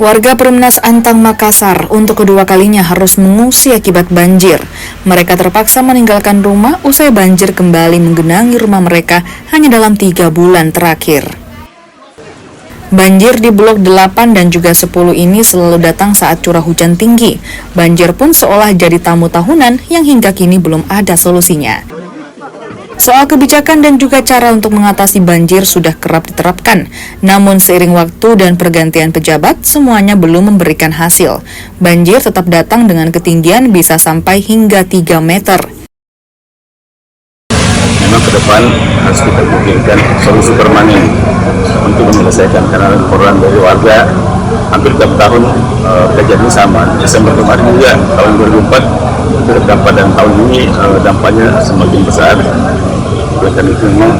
Warga Perumnas Antang, Makassar untuk kedua kalinya harus mengungsi akibat banjir. Mereka terpaksa meninggalkan rumah usai banjir kembali menggenangi rumah mereka hanya dalam 3 bulan terakhir. Banjir di Blok 8 dan juga 10 ini selalu datang saat curah hujan tinggi. Banjir pun seolah jadi tamu tahunan yang hingga kini belum ada solusinya. Soal kebijakan dan juga cara untuk mengatasi banjir sudah kerap diterapkan. Namun seiring waktu dan pergantian pejabat, semuanya belum memberikan hasil. Banjir tetap datang dengan ketinggian bisa sampai hingga 3 meter. Memang ke depan harus kita pikirkan solusi permanen untuk menyelesaikan, karena laporan dari warga hampir tiap tahun kejadian sama. Desember kemarin juga tahun 2004 terdampak, dan tahun ini dampaknya semakin besar. Oleh karena itu memang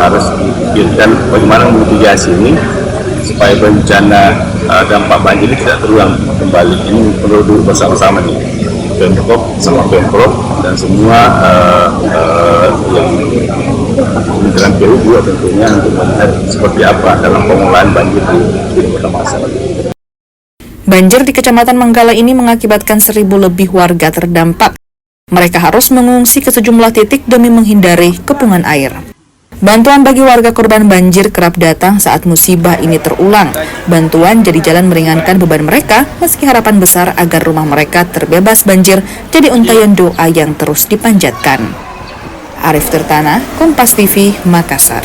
harus dipikirkan bagaimana mitigasi ini supaya bencana dampak banjir ini tidak terulang kembali. Ini perlu duduk bersama-sama nih, Pemprov sama Pemprov dan semua yang Kementerian PU juga tentunya untuk melihat seperti apa dalam pengelolaan banjir di Kota Makassar. Banjir di Kecamatan Manggala ini mengakibatkan 1.000 lebih warga terdampak. Mereka harus mengungsi ke sejumlah titik demi menghindari kepungan air. Bantuan bagi warga korban banjir kerap datang saat musibah ini terulang. Bantuan jadi jalan meringankan beban mereka, meski harapan besar agar rumah mereka terbebas banjir jadi untaian doa yang terus dipanjatkan. Arif Tirtana, Kompas TV, Makassar.